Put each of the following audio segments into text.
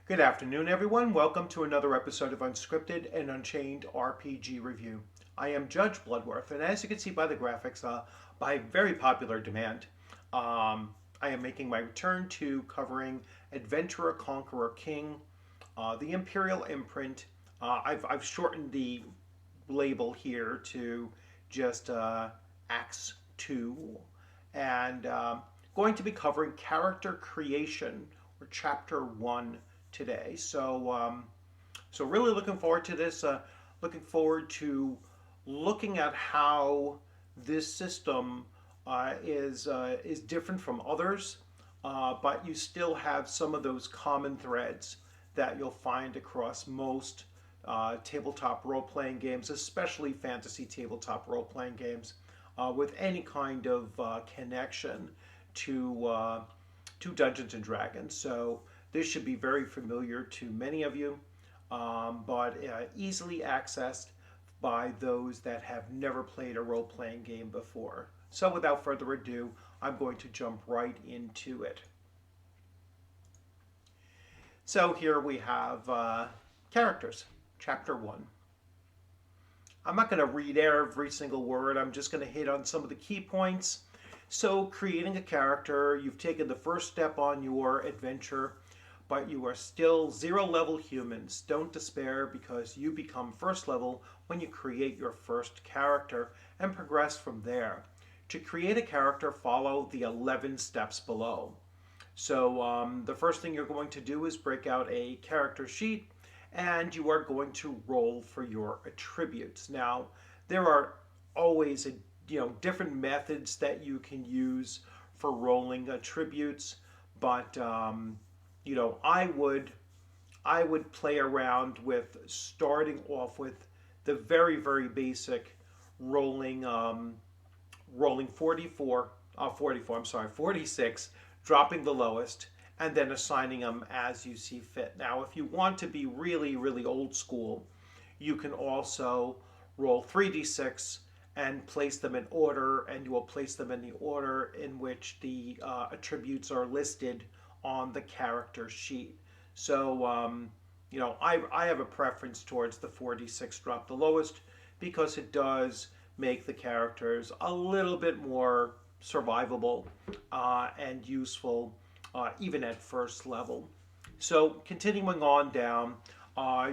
Good afternoon, everyone. Welcome to another episode of Unscripted and Unchained RPG Review. I am Judge Bloodworth, and as you can see by the graphics, by very popular demand, I am making my return to covering Adventurer, Conqueror, King, the Imperial imprint. I've shortened the label here to just ACKS II, and going to be covering character creation or Chapter 1 today. So really looking forward to this. Looking forward to looking at how this system is different from others, but you still have some of those common threads that you'll find across most tabletop role-playing games, especially fantasy tabletop role-playing games, with any kind of connection to Dungeons and Dragons. So this should be very familiar to many of you, but easily accessed by those that have never played a role-playing game before. So without further ado, I'm going to jump right into it. So here we have characters, Chapter 1. I'm not going to read every single word. I'm just going to hit on some of the key points. So creating a character, you've taken the first step on your adventure, but you are still 0 level humans. Don't despair, because you become first level when you create your first character and progress from there. To create a character, follow the 11 steps below. So the first thing you're going to do is break out a character sheet, and you are going to roll for your attributes. Now, there are always different methods that you can use for rolling attributes, but I would play around with starting off with the very basic rolling rolling 46, dropping the lowest, and then assigning them as you see fit. Now, if you want to be really old school, you can also roll 3d6 and place them in order, and you will place them in the order in which the attributes are listed on the character sheet. So, I have a preference towards the 4d6 drop the lowest, because it does make the characters a little bit more survivable and useful, even at first level. So continuing on down,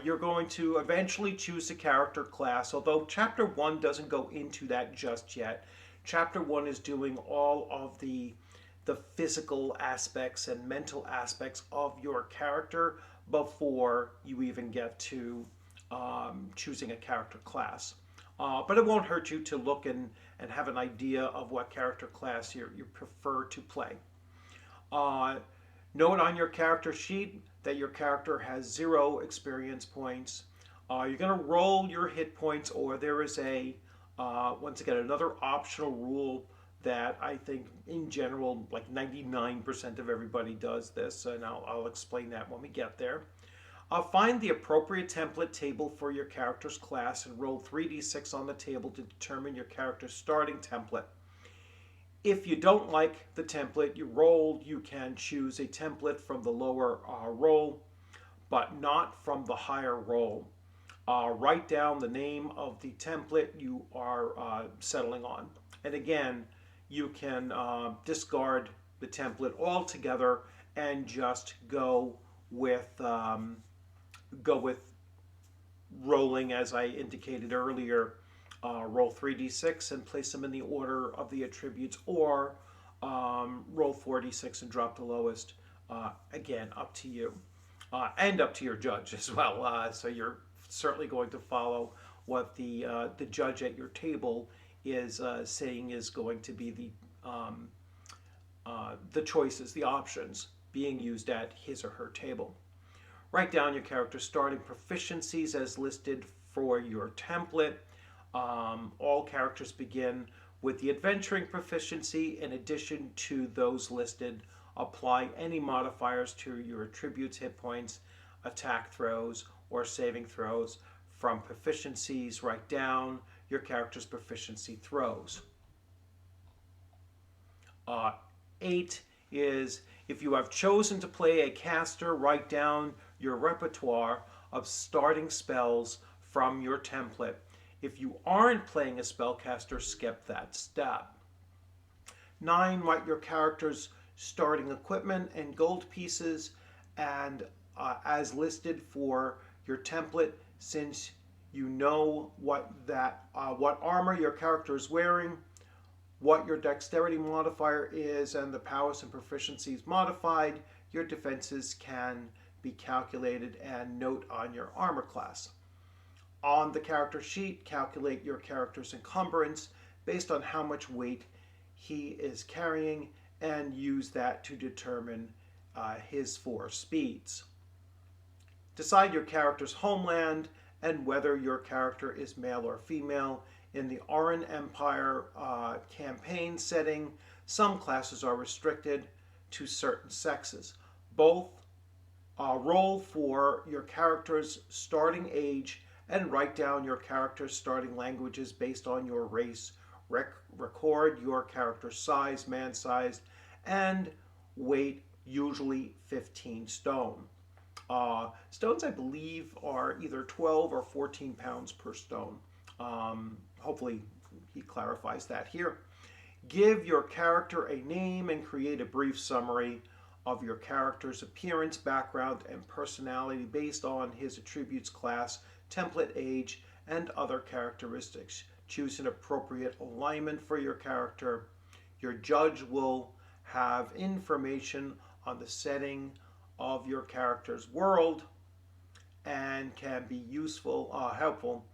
you're going to eventually choose a character class, although Chapter 1 doesn't go into that just yet. Chapter 1 is doing all of the physical aspects and mental aspects of your character before you even get to choosing a character class. But it won't hurt you to look and have an idea of what character class you prefer to play. Note on your character sheet that your character has 0 experience points. You're going to roll your hit points, or there is once again, another optional rule that I think in general, like 99% of everybody does this, and I'll explain that when we get there. Find the appropriate template table for your character's class and roll 3d6 on the table to determine your character's starting template. If you don't like the template you rolled, you can choose a template from the lower roll, but not from the higher roll. Write down the name of the template you are settling on. And again, you can discard the template altogether and just go with rolling, as I indicated earlier. Roll 3d6 and place them in the order of the attributes, or roll 4d6 and drop the lowest. Again, up to you, and up to your judge as well. So you're certainly going to follow what the judge at your table is saying is going to be the choices, the options being used at his or her table. Write down your character's starting proficiencies as listed for your template. All characters begin with the adventuring proficiency. In addition to those listed, apply any modifiers to your attributes, hit points, attack throws, or saving throws from proficiencies. Write down your character's proficiency throws. 8 is, if you have chosen to play a caster, write down your repertoire of starting spells from your template. If you aren't playing a spellcaster, skip that step. 9, write your character's starting equipment and gold pieces and as listed for your template, since you know what armor your character is wearing, what your dexterity modifier is, and the powers and proficiencies modified, your defenses can be calculated and note on your armor class. On the character sheet, calculate your character's encumbrance based on how much weight he is carrying and use that to determine his 4 speeds. Decide your character's homeland and whether your character is male or female. In the Oran Empire campaign setting, some classes are restricted to certain sexes. Both roll for your character's starting age and write down your character's starting languages based on your race. Record your character's size, man size, and weight, usually 15 stone. Stones, I believe, are either 12 or 14 pounds per stone. Hopefully he clarifies that here. Give your character a name and create a brief summary of your character's appearance, background, and personality based on his attributes, class, template, age, and other characteristics. Choose an appropriate alignment for your character. Your judge will have information on the setting of your character's world and can be helpful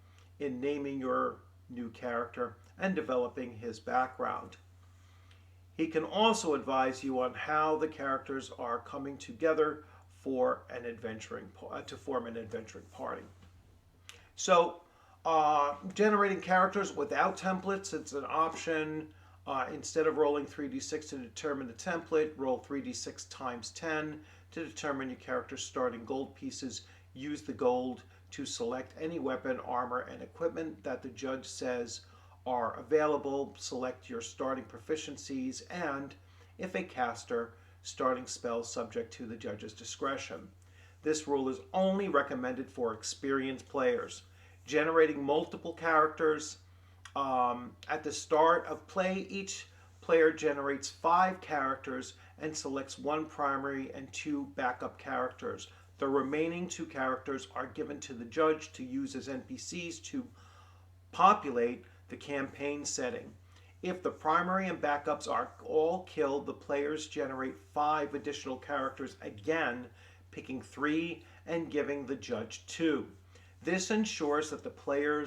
in naming your new character and developing his background. He can also advise you on how the characters are coming together for to form an adventuring party. So, generating characters without templates, it's an option. Instead of rolling 3d6 to determine the template, roll 3d6 times 10 to determine your character's starting gold pieces. Use the gold to select any weapon, armor, and equipment that the judge says are available. Select your starting proficiencies and, if a caster, starting spells subject to the judge's discretion. This rule is only recommended for experienced players. Generating multiple characters. At the start of play, each player generates 5 characters and selects 1 primary and 2 backup characters. The remaining 2 characters are given to the judge to use as NPCs to populate the campaign setting. If the primary and backups are all killed, the players generate 5 additional characters, again picking 3 and giving the judge 2. This ensures that the player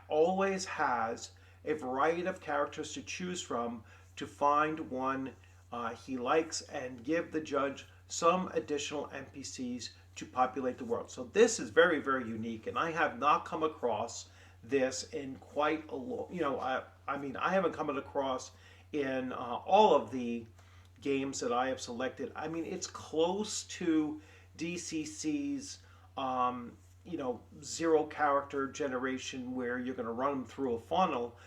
always has a variety of characters to choose from to find one he likes and give the judge some additional NPCs to populate the world. So this is very, very unique, and I have not come across this in quite a long, I haven't come across in all of the games that I have selected. I mean, it's close to DCC's zero character generation where you're going to run them through a funnel.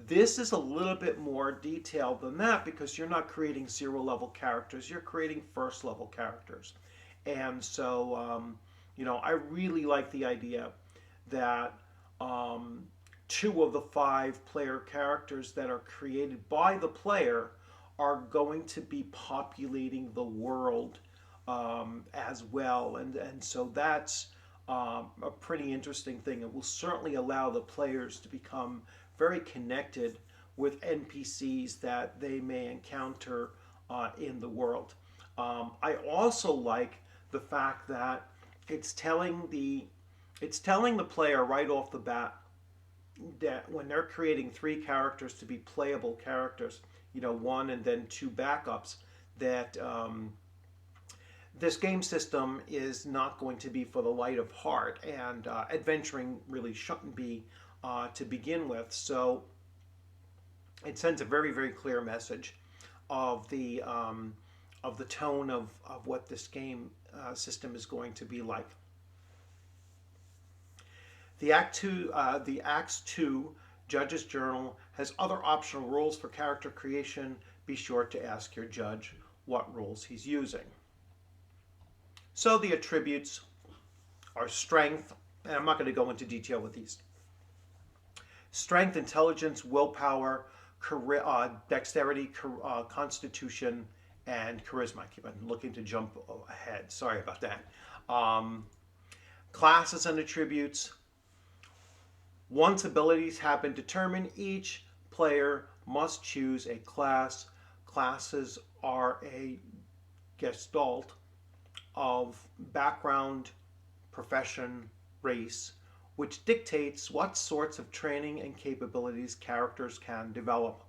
This is a little bit more detailed than that because you're not creating 0 level characters, you're creating 1st level characters. And so, I really like the idea that 2 of the 5 player characters that are created by the player are going to be populating the world as well. And so that's a pretty interesting thing. It will certainly allow the players to become very connected with NPCs that they may encounter in the world. I also like the fact that it's telling the player right off the bat that when they're creating 3 characters to be playable characters, 1 and then 2 backups, that this game system is not going to be for the light of heart, and adventuring really shouldn't be to begin with. So it sends a very, very clear message of the tone of what this game system is going to be like. The ACKS II Judge's Journal has other optional rules for character creation. Be sure to ask your judge what rules he's using. So the attributes are strength, and I'm not going to go into detail with these. Strength, intelligence, willpower, dexterity, constitution, and charisma. I keep on looking to jump ahead. Sorry about that. Classes and attributes. Once abilities have been determined, each player must choose a class. Classes are a gestalt of background, profession, race, which dictates what sorts of training and capabilities characters can develop.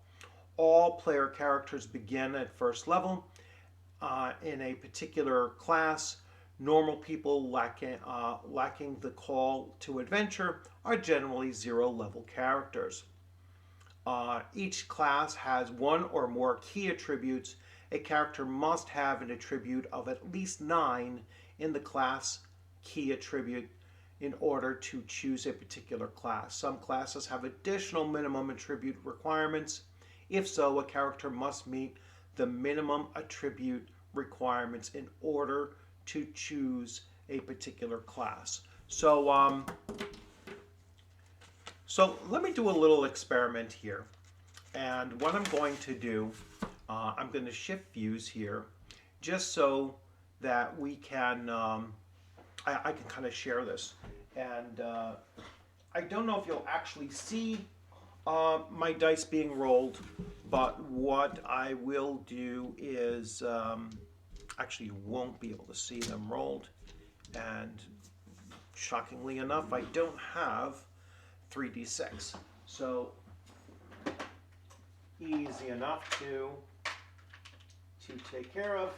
All player characters begin at first level in a particular class. Normal people lacking the call to adventure are generally zero-level characters. Each class has one or more key attributes. A character must have an attribute of at least 9 in the class key attribute in order to choose a particular class. Some classes have additional minimum attribute requirements. If so, a character must meet the minimum attribute requirements in order to choose a particular class. So let me do a little experiment here. And what I'm going to do, I'm going to shift views here just so that we can, I can kind of share this. And I don't know if you'll actually see my dice being rolled, but what I will do is, actually you won't be able to see them rolled. And shockingly enough, I don't have 3d6. So easy enough to take care of.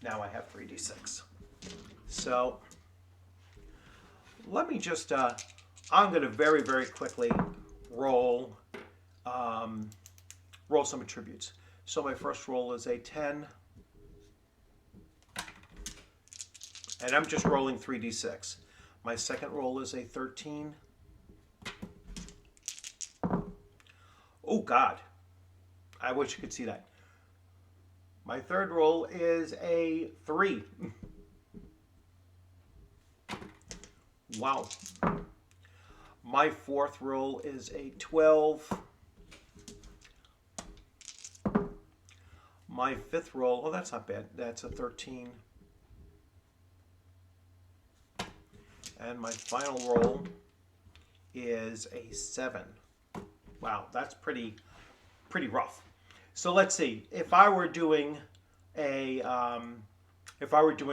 Now I have 3d6. So let me just, I'm going to very, very quickly roll some attributes. So my first roll is a 10. And I'm just rolling 3d6. My second roll is a 13. Oh, God. I wish you could see that. My third roll is a 3. Wow. My fourth roll is a 12. My fifth roll, oh, that's not bad. That's a 13. And my final roll is a 7. Wow, that's pretty rough. So let's see. If I were doing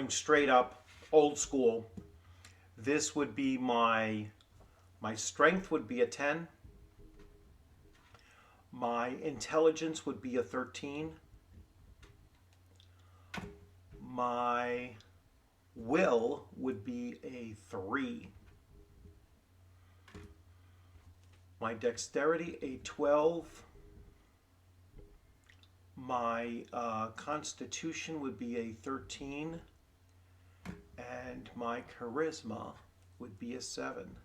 straight up old school, this would be my strength would be a 10. My intelligence would be a 13. My will would be a 3. My dexterity, a 12. My constitution would be a 13. And my charisma would be a 7.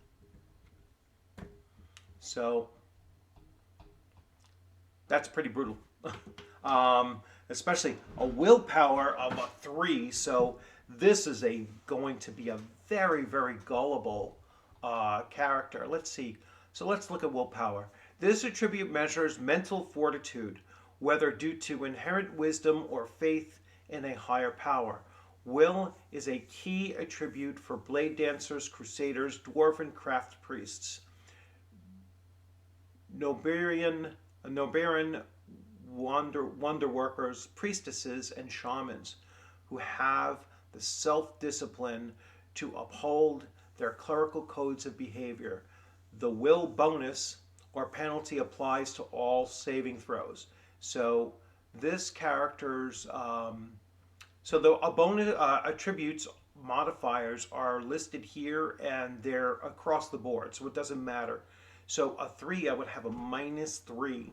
So that's pretty brutal. Especially a willpower of a 3. So this is going to be a very, very gullible character. Let's see. So let's look at willpower. This attribute measures mental fortitude, whether due to inherent wisdom or faith in a higher power. Will is a key attribute for blade dancers, crusaders, dwarven craft priests, Nobarian wonder workers, priestesses, and shamans who have the self-discipline to uphold their clerical codes of behavior. The will bonus or penalty applies to all saving throws. So this character's, so the bonus attributes modifiers are listed here and they're across the board, so it doesn't matter. So a 3, I would have a -3.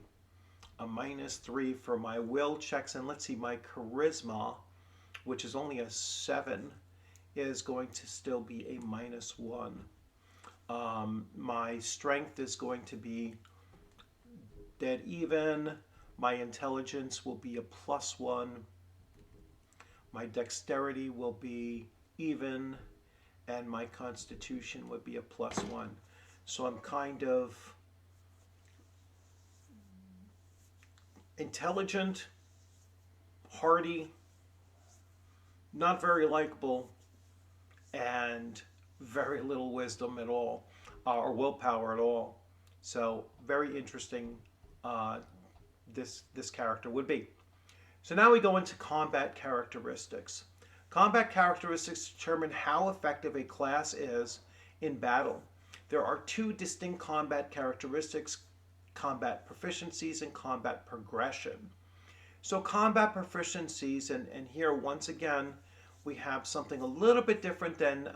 A -3 for my will checks. And let's see, my charisma, which is only a 7, is going to still be a -1. My strength is going to be dead even. My intelligence will be a +1. My dexterity will be even, and my constitution would be a +1. So I'm kind of intelligent, hardy, not very likable, and very little wisdom at all, or willpower at all. So very interesting this character would be. So now we go into combat characteristics. Combat characteristics determine how effective a class is in battle. There are two distinct combat characteristics: combat proficiencies and combat progression. So combat proficiencies, and here once again we have something a little bit different than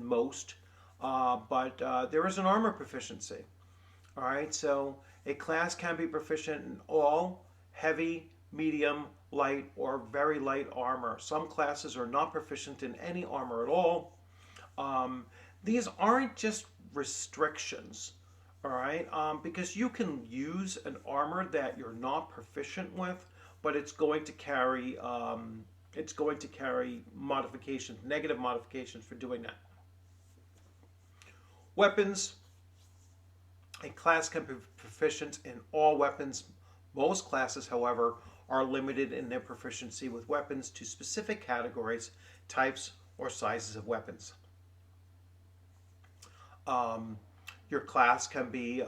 most, but there is an armor proficiency. All right, so a class can be proficient in all heavy, medium, light, or very light armor. Some classes are not proficient in any armor at all. These aren't just restrictions, all right, because you can use an armor that you're not proficient with, but it's going to carry modifications, negative modifications for doing that. Weapons. A class can be proficient in all weapons. Most classes, however, are limited in their proficiency with weapons to specific categories, types, or sizes of weapons. A class can be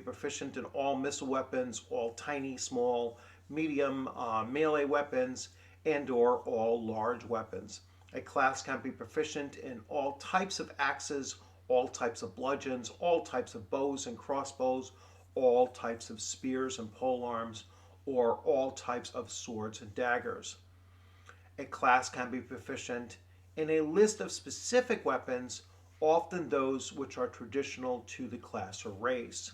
proficient in all missile weapons, all tiny, small, medium, melee weapons, and/or all large weapons. A class can be proficient in all types of axes, all types of bludgeons, all types of bows and crossbows, all types of spears and polearms, or all types of swords and daggers. A class can be proficient in a list of specific weapons, often those which are traditional to the class or race.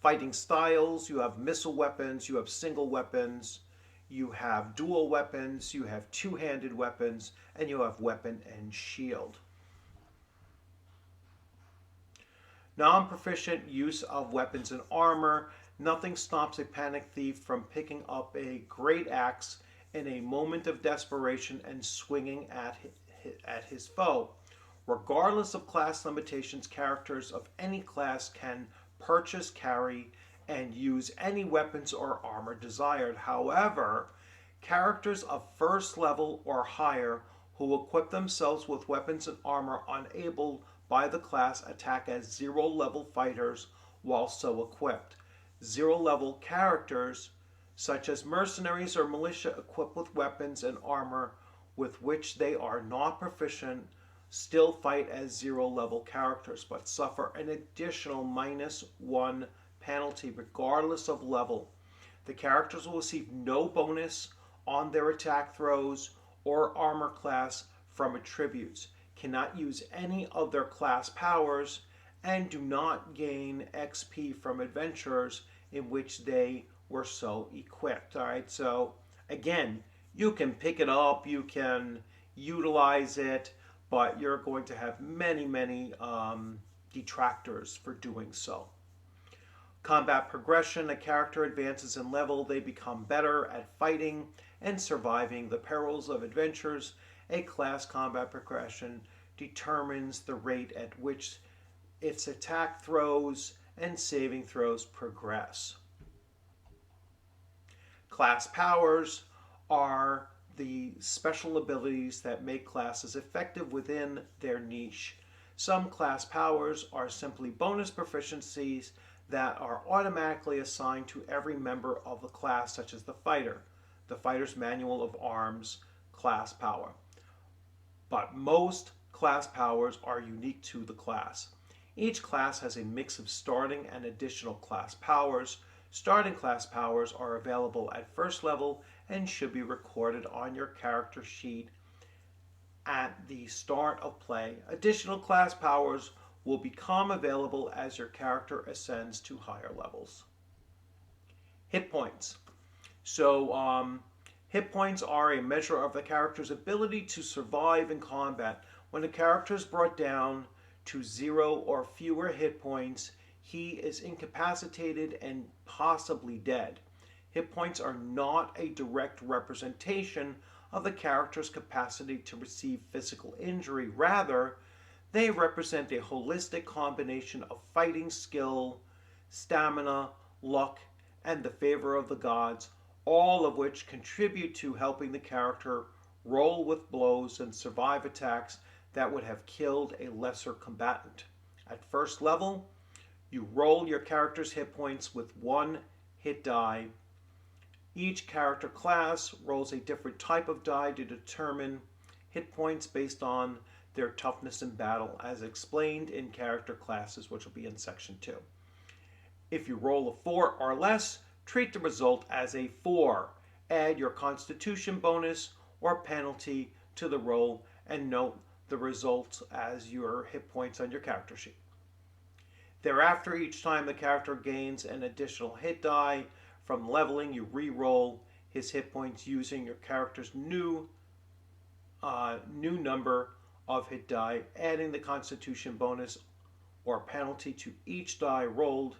Fighting styles: you have missile weapons, you have single weapons, you have dual weapons, you have two-handed weapons, and you have weapon and shield. Non-proficient use of weapons and armor. Nothing stops a panic thief from picking up a great axe in a moment of desperation and swinging at his foe. Regardless of class limitations, characters of any class can purchase, carry, and use any weapons or armor desired. However, characters of first level or higher who equip themselves with weapons and armor unable by the class attack as 0-level fighters while so equipped. 0-level characters such as mercenaries or militia equipped with weapons and armor with which they are not proficient still fight as 0-level characters, but suffer an additional -1 penalty regardless of level. The characters will receive no bonus on their attack throws or armor class from attributes, cannot use any of their class powers, and do not gain XP from adventures in which they were so equipped. All right, so again, you can pick it up, you can utilize it, but you're going to have many detractors for doing so. Combat progression: a character advances in level, they become better at fighting and surviving the perils of adventures. A class combat progression determines the rate at which its attack throws and saving throws progress. Class powers are the special abilities that make classes effective within their niche. Some class powers are simply bonus proficiencies that are automatically assigned to every member of the class, such as the fighter, the Fighter's Manual of Arms class power. But most class powers are unique to the class. Each class has a mix of starting and additional class powers. Starting class powers are available at first level and should be recorded on your character sheet at the start of play. Additional class powers will become available as your character ascends to higher levels. Hit points. So hit points are a measure of the character's ability to survive in combat. When a character is brought down to 0 or fewer hit points, he is incapacitated and possibly dead. Hit points are not a direct representation of the character's capacity to receive physical injury. Rather, they represent a holistic combination of fighting skill, stamina, luck, and the favor of the gods, all of which contribute to helping the character roll with blows and survive attacks that would have killed a lesser combatant. At first level, you roll your character's hit points with one hit die. Each character class rolls a different type of die to determine hit points based on their toughness in battle, as explained in character classes, which will be in section 2. If you roll a 4 or less, treat the result as a 4. Add your constitution bonus or penalty to the roll and note the result as your hit points on your character sheet. Thereafter, each time the character gains an additional hit die from leveling, you re-roll his hit points using your character's new number of hit die, adding the constitution bonus or penalty to each die rolled.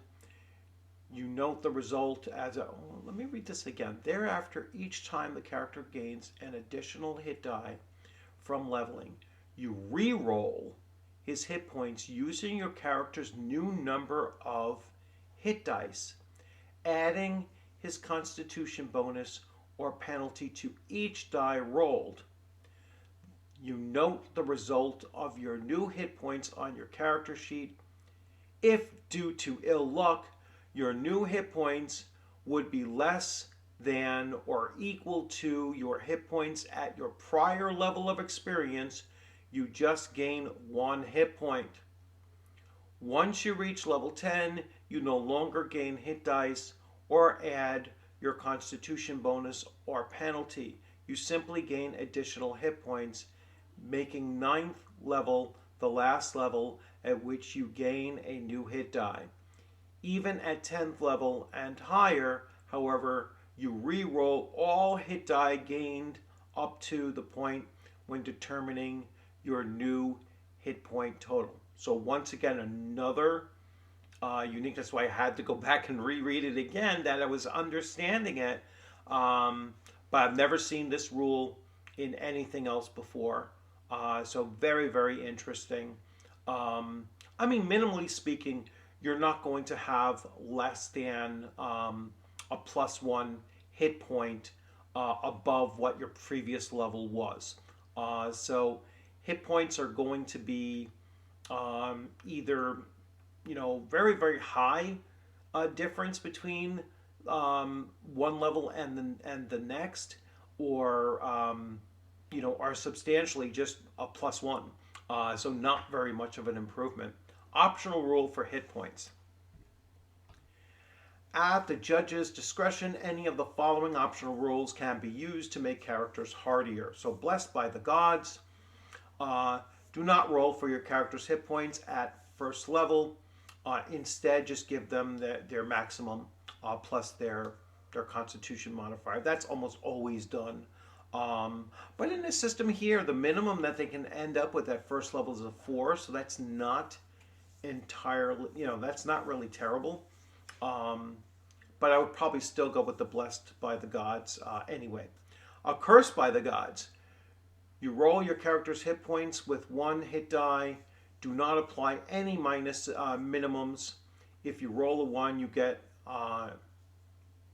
You note the result as a, let me read this again. Thereafter, each time the character gains an additional hit die from leveling, you re-roll his hit points using your character's new number of hit dice, adding his constitution bonus or penalty to each die rolled. You note the result of your new hit points on your character sheet. If, due to ill luck, your new hit points would be less than or equal to your hit points at your prior level of experience, you just gain 1 hit point. Once you reach level 10, you no longer gain hit dice or add your constitution bonus or penalty. You simply gain additional hit points, making 9th level the last level at which you gain a new hit die. Even at 10th level and higher, however, you re-roll all hit die gained up to the point when determining your new hit point total. So once again, another uniqueness why I had to go back and reread it again, that I was understanding it, but I've never seen this rule in anything else before. So very, very interesting. I mean, minimally speaking, you're not going to have less than a +1 hit point above what your previous level was. So hit points are going to be either, very, very high difference between one level and the next, or are substantially just a +1. So not very much of an improvement. Optional rule for hit points. At the judge's discretion, any of the following optional rules can be used to make characters hardier. So blessed by the gods. Do not roll for your character's hit points at first level. Instead, just give them their maximum plus their constitution modifier. That's almost always done. But in this system here, the minimum that they can end up with at first level is a 4, so that's not entirely, that's not really terrible. But I would probably still go with the blessed by the gods anyway. Cursed by the gods. You roll your character's hit points with 1 hit die. Do not apply any minus minimums. If you roll a 1, you get,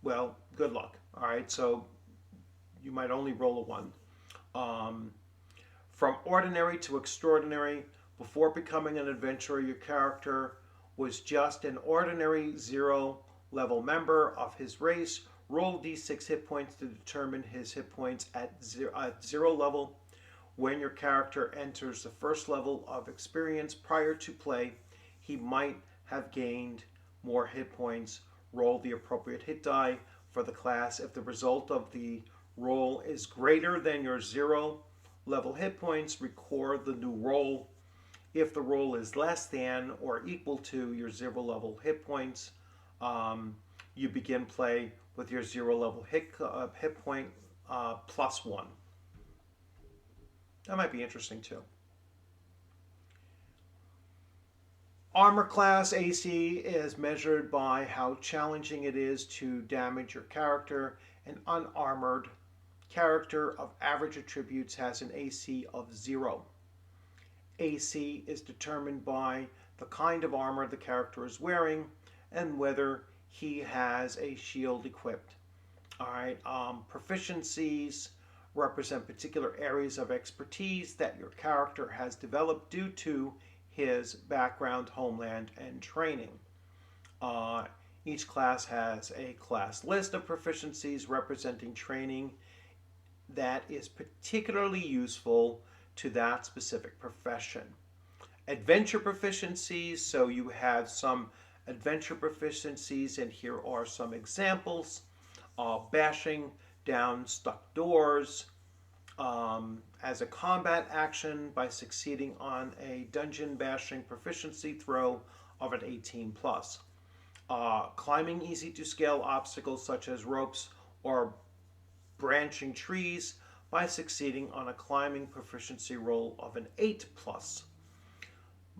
good luck. All right, so you might only roll a 1. From ordinary to extraordinary, before becoming an adventurer, your character was just an ordinary 0 level member of his race. Roll d6 hit points to determine his hit points at 0 level. When your character enters the first level of experience prior to play, he might have gained more hit points. Roll the appropriate hit die for the class. If the result of the roll is greater than your 0 level hit points, record the new roll. If the roll is less than or equal to your 0 level hit points, you begin play with your 0 level hit point +1. That might be interesting too. Armor class AC is measured by how challenging it is to damage your character. An unarmored character of average attributes has an AC of 0. AC is determined by the kind of armor the character is wearing and whether he has a shield equipped. All right, proficiencies represent particular areas of expertise that your character has developed due to his background, homeland, and training. Uh, each class has a class list of proficiencies representing training that is particularly useful to that specific profession. Adventure proficiencies, so you have some adventure proficiencies, and here are some examples. Bashing down stuck doors, as a combat action by succeeding on a dungeon bashing proficiency throw of an 18 plus. Climbing easy to scale obstacles such as ropes or branching trees by succeeding on a climbing proficiency roll of an 8 plus.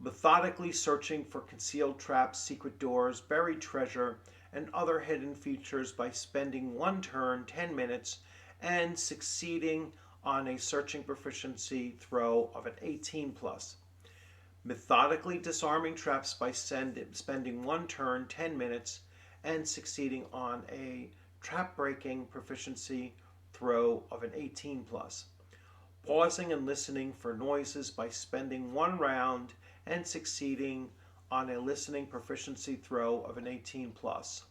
Methodically searching for concealed traps, secret doors, buried treasure, and other hidden features by spending one turn, 10 minutes, and succeeding on a searching proficiency throw of an 18 plus. Methodically disarming traps by spending one turn, 10 minutes, and succeeding on a trap breaking proficiency throw of an 18 plus. Pausing and listening for noises by spending one round and succeeding on a listening proficiency throw of an 18 plus.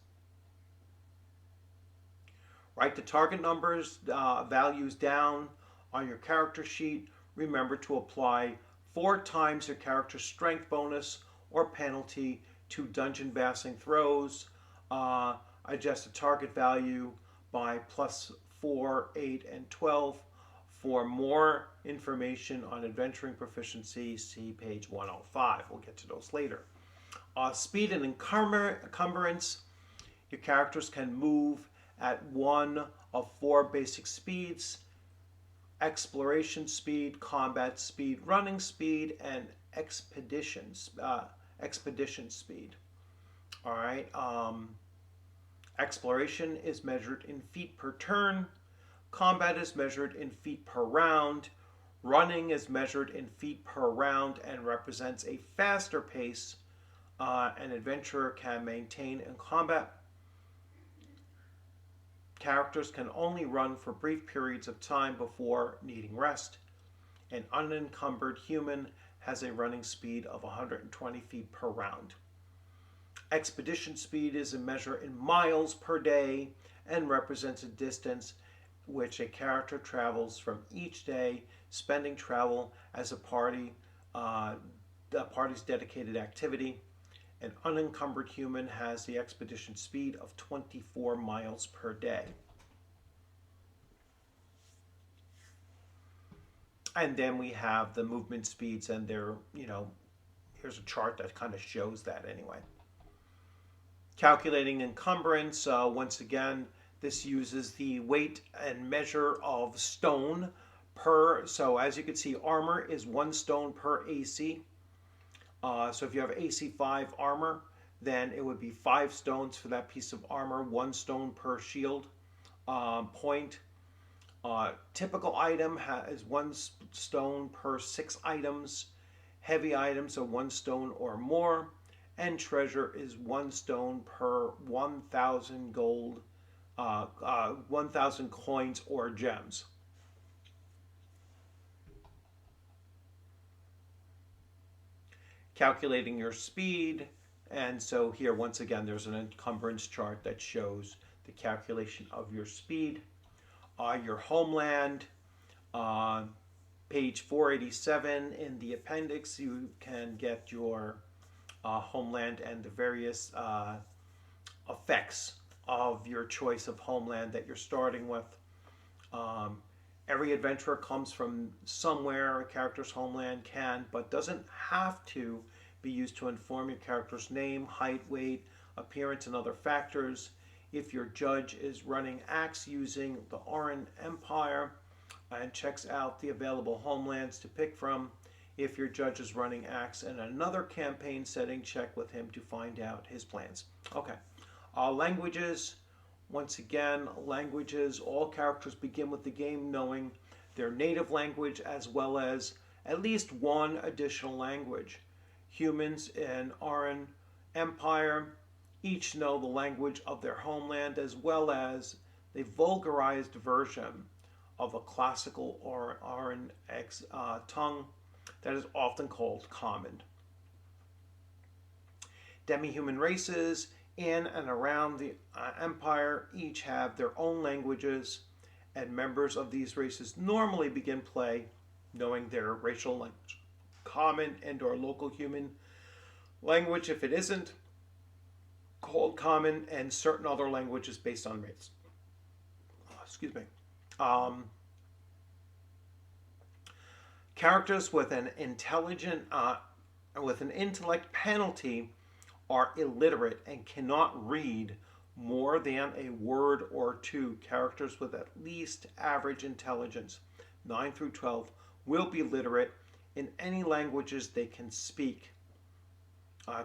Write the target numbers, values down on your character sheet. Remember to apply 4 times your character's strength bonus or penalty to dungeon bashing throws. Adjust the target value by plus 4, 8, and 12. For more information on adventuring proficiency, see page 105. We'll get to those later. Speed and encumbrance. Your characters can move at one of 4 basic speeds: exploration speed, combat speed, running speed, and expedition speed. All right. Exploration is measured in feet per turn. Combat is measured in feet per round. Running is measured in feet per round and represents a faster pace an adventurer can maintain in combat. Characters can only run for brief periods of time before needing rest. An unencumbered human has a running speed of 120 feet per round. Expedition speed is a measure in miles per day and represents a distance which a character travels from each day, spending travel as a the party's dedicated activity. An unencumbered human has the expedition speed of 24 miles per day. And then we have the movement speeds, and here's a chart that kind of shows that anyway. Calculating encumbrance, once again, this uses the weight and measure of stone per, so as you can see, armor is 1 stone per AC. So if you have AC 5 armor, then it would be 5 stones for that piece of armor, 1 stone per shield point. Typical item is 1 stone per 6 items. Heavy items are 1 stone or more. And treasure is 1 stone per 1,000 gold, 1,000 coins or gems. Calculating your speed, and so here once again there's an encumbrance chart that shows the calculation of your speed. Your homeland, page 487 in the appendix, you can get your homeland and the various effects of your choice of homeland that you're starting with. Every adventurer comes from somewhere. A character's homeland can, but doesn't have to, be used to inform your character's name, height, weight, appearance, and other factors. If your judge is running ACKS using the Oran Empire and checks out the available homelands to pick from, If your judge is running ACKS in another campaign setting, check with him to find out his plans. Okay. Languages. Once again, languages. All characters begin with the game knowing their native language as well as at least one additional language. Humans in Aran Empire each know the language of their homeland as well as the vulgarized version of a classical Aran tongue that is often called Common. Demi-human races in and around the Empire each have their own languages, and members of these races normally begin play knowing their racial language, common and or local human language if it isn't called common, and certain other languages based on race. Excuse me. Characters with an intellect penalty are illiterate and cannot read more than a word or two. Characters with at least average intelligence, 9 through 12, will be literate in any languages they can speak.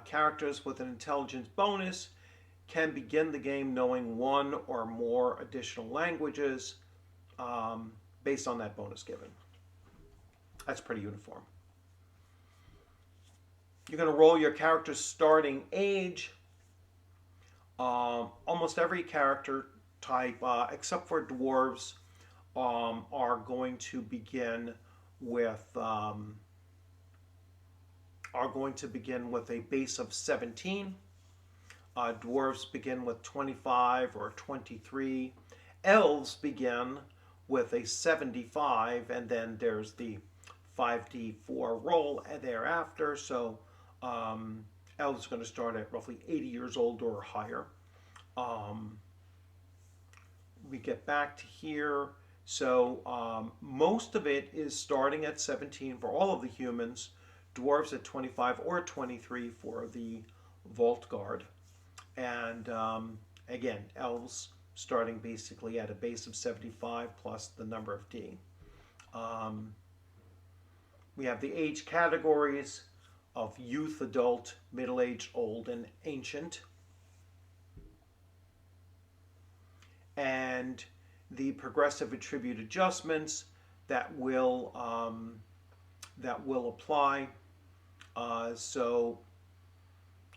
Characters with an intelligence bonus can begin the game knowing one or more additional languages based on that bonus given. That's pretty uniform. You're going to roll your character's starting age. Almost every character type, except for dwarves, are going to begin with a base of 17. Dwarves begin with 25 or 23. Elves begin with a 75, and then there's the 5d4 roll thereafter. So elves are going to start at roughly 80 years old or higher. We get back to here. So most of it is starting at 17 for all of the humans. Dwarves at 25 or 23 for the Vault Guard. And again, elves starting basically at a base of 75 plus the number of D. We have the age categories of youth, adult, middle-aged, old, and ancient. And the progressive attribute adjustments that will apply. So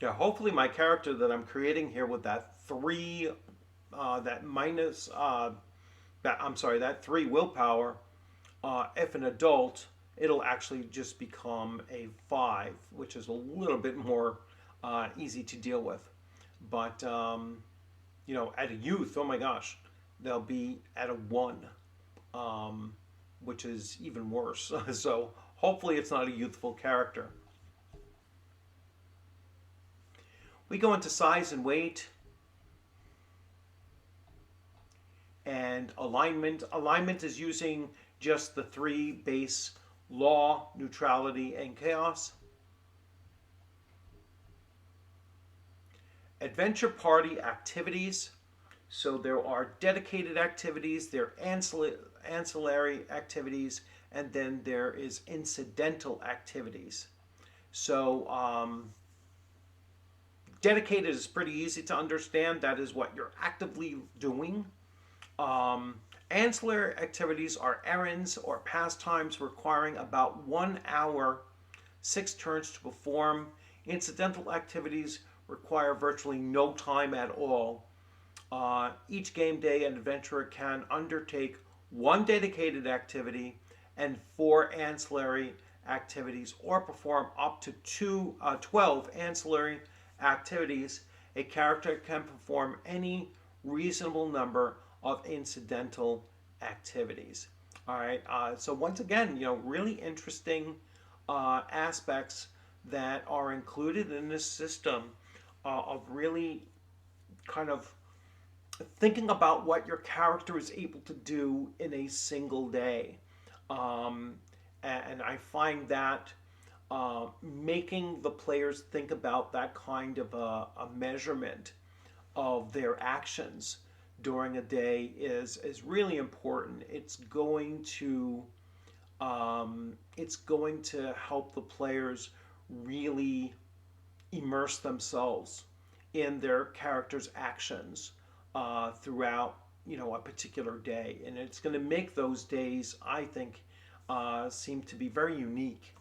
yeah, hopefully my character that I'm creating here with that 3 willpower, if an adult, it'll actually just become a 5, which is a little bit more easy to deal with. But at a youth, oh my gosh, they'll be at a 1, which is even worse. So hopefully it's not a youthful character. We go into size and weight and alignment. Alignment is using just the 3 base: law, neutrality, and chaos. Adventure party activities. So there are dedicated activities, there are ancillary activities, and then there is incidental activities. So dedicated is pretty easy to understand. That is what you're actively doing. Ancillary activities are errands or pastimes requiring about 1 hour, 6 turns to perform. Incidental activities require virtually no time at all. Each game day, an adventurer can undertake 1 dedicated activity and 4 ancillary activities, or perform up to 12 ancillary activities. A character can perform any reasonable number of incidental activities. All right. So once again, really interesting aspects that are included in this system of really kind of thinking about what your character is able to do in a single day. And I find that making the players think about that kind of a measurement of their actions during a day is really important. It's going to It's going to help the players really immerse themselves in their character's actions throughout a particular day, and it's going to make those days, I think, seem to be very unique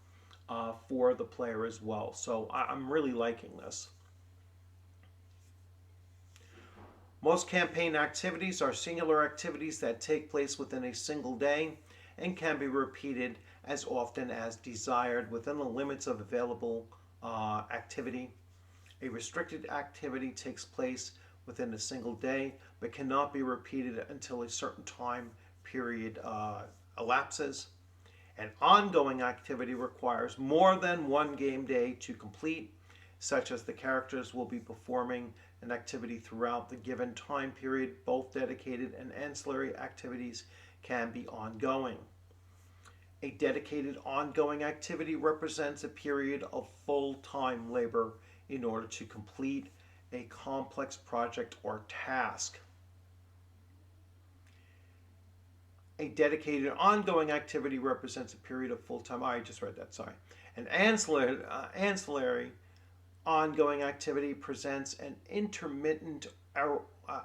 for the player as well. So I'm really liking this. Most campaign activities are singular activities that take place within a single day and can be repeated as often as desired within the limits of available activity. A restricted activity takes place within a single day but cannot be repeated until a certain time period elapses. An ongoing activity requires more than one game day to complete, such as the characters will be performing an activity throughout the given time period. Both dedicated and ancillary activities can be ongoing. A dedicated ongoing activity represents a period of full-time labor in order to complete a complex project or task. A dedicated ongoing activity represents a period of full-time. I just read that, sorry. An ancillary ongoing activity presents an intermittent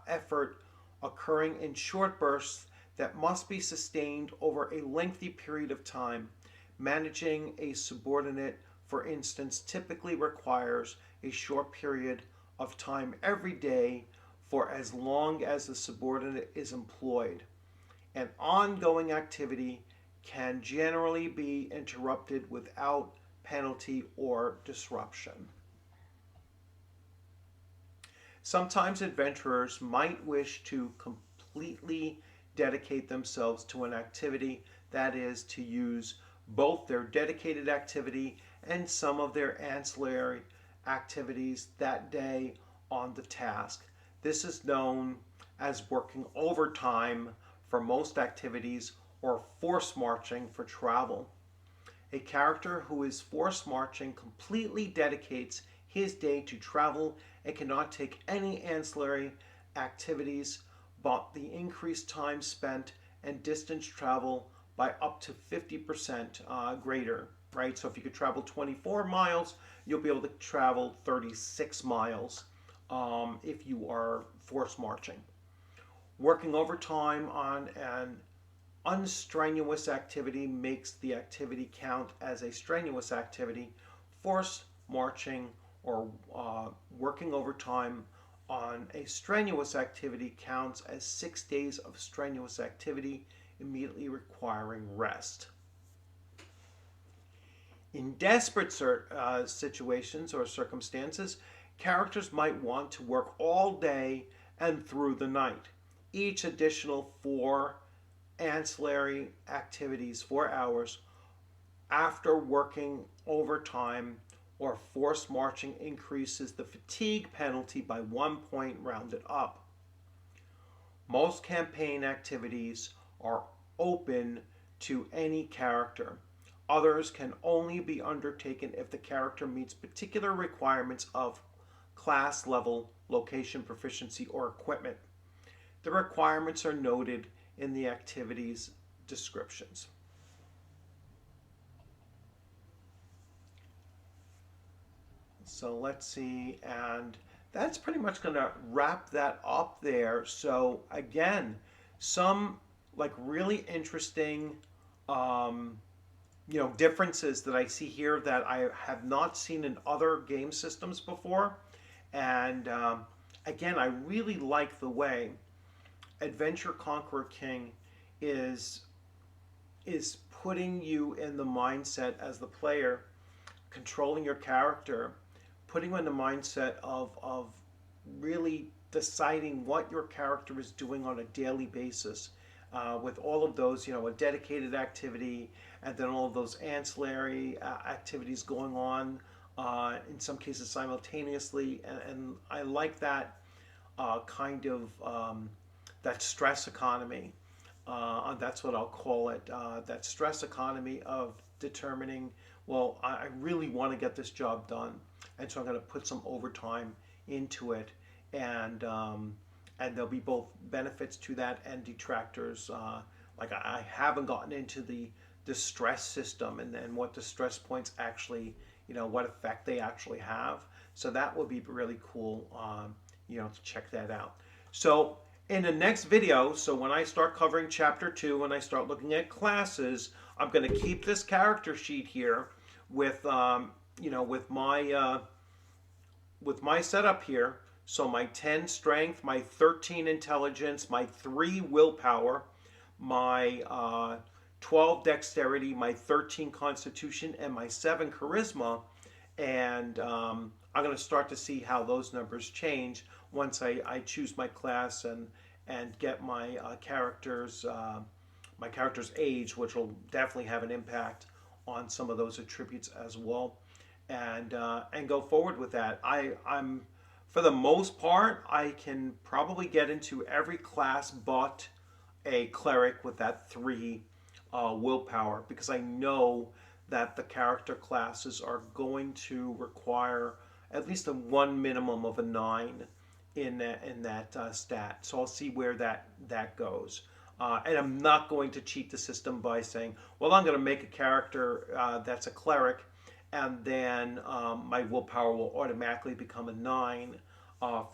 effort occurring in short bursts that must be sustained over a lengthy period of time. Managing a subordinate, for instance, typically requires a short period of time every day for as long as the subordinate is employed. An ongoing activity can generally be interrupted without penalty or disruption. Sometimes adventurers might wish to completely dedicate themselves to an activity, that is, to use both their dedicated activity and some of their ancillary activities that day on the task. This is known as working overtime for most activities or force marching for travel. A character who is force marching completely dedicates his day to travel and cannot take any ancillary activities, but the increased time spent and distance travel by up to 50% greater, right? So if you could travel 24 miles, you'll be able to travel 36 miles if you are force marching. Working overtime on an unstrenuous activity makes the activity count as a strenuous activity. Force marching or working overtime on a strenuous activity counts as 6 days of strenuous activity, immediately requiring rest. In desperate situations or circumstances, characters might want to work all day and through the night. Each additional 4 ancillary activities, 4 hours, after working overtime or forced marching increases the fatigue penalty by 1 point rounded up. Most campaign activities are open to any character. Others can only be undertaken if the character meets particular requirements of class level, location proficiency, or equipment. The requirements are noted in the activities descriptions. So let's see, and that's pretty much going to wrap that up there. So again, some like really interesting differences that I see here that I have not seen in other game systems before. And again, I really like the way Adventure Conqueror King is putting you in the mindset as the player, controlling your character, putting you in the mindset of really deciding what your character is doing on a daily basis, with all of those, a dedicated activity, and then all of those ancillary activities going on, in some cases simultaneously. And I like that kind of that stress economy. That's what I'll call it. That stress economy of determining, well, I really want to get this job done, and so I'm going to put some overtime into it, and there'll be both benefits to that and detractors. Like I haven't gotten into the distress system and then what distress points actually, what effect they actually have. So that would be really cool, to check that out. So in the next video, so when I start covering chapter 2, when I start looking at classes, I'm going to keep this character sheet here with, with my setup here. So my 10 strength, my 13 intelligence, my 3 willpower, my 12 dexterity, my 13 constitution, and my 7 charisma. And I'm going to start to see how those numbers change once I choose my class and get my character's age, which will definitely have an impact on some of those attributes as well, and go forward with that. I'm for the most part, I can probably get into every class but a cleric with that 3 willpower, because I know that the character classes are going to require at least a 1 minimum of a 9 in that stat. So I'll see where that goes. And I'm not going to cheat the system by saying, well, I'm going to make a character that's a cleric, and then my willpower will automatically become a 9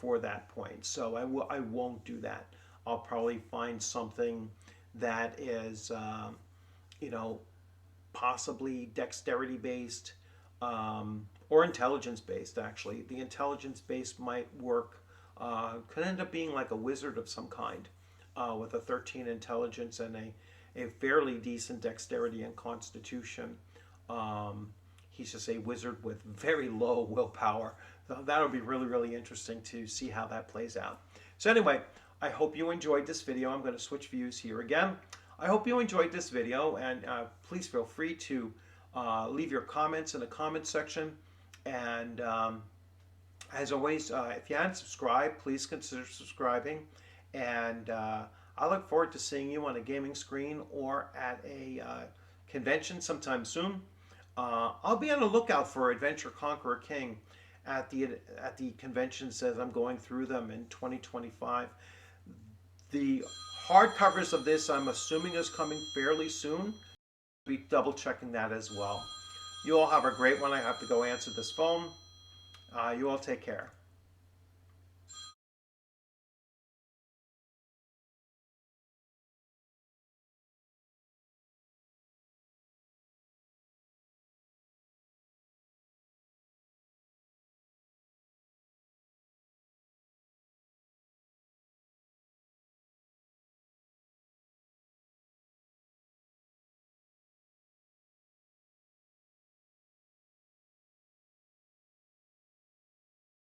for that point. So I won't do that. I'll probably find something that is, possibly dexterity based, or intelligence based. Actually, the intelligence based might work. Could end up being like a wizard of some kind, with a 13 intelligence and a fairly decent dexterity and constitution. He's just a wizard with very low willpower. So that would be really, really interesting to see how that plays out. So anyway, I hope you enjoyed this video. I'm going to switch views here again. I hope you enjoyed this video, and please feel free to leave your comments in the comment section. And as always, if you haven't subscribed, please consider subscribing. And I look forward to seeing you on a gaming screen or at a convention sometime soon. I'll be on the lookout for Adventure Conqueror King at the conventions as I'm going through them in 2025. The hardcovers of this, I'm assuming, is coming fairly soon. I'll be double checking that as well. You all have a great one. I have to go answer this phone. You all take care.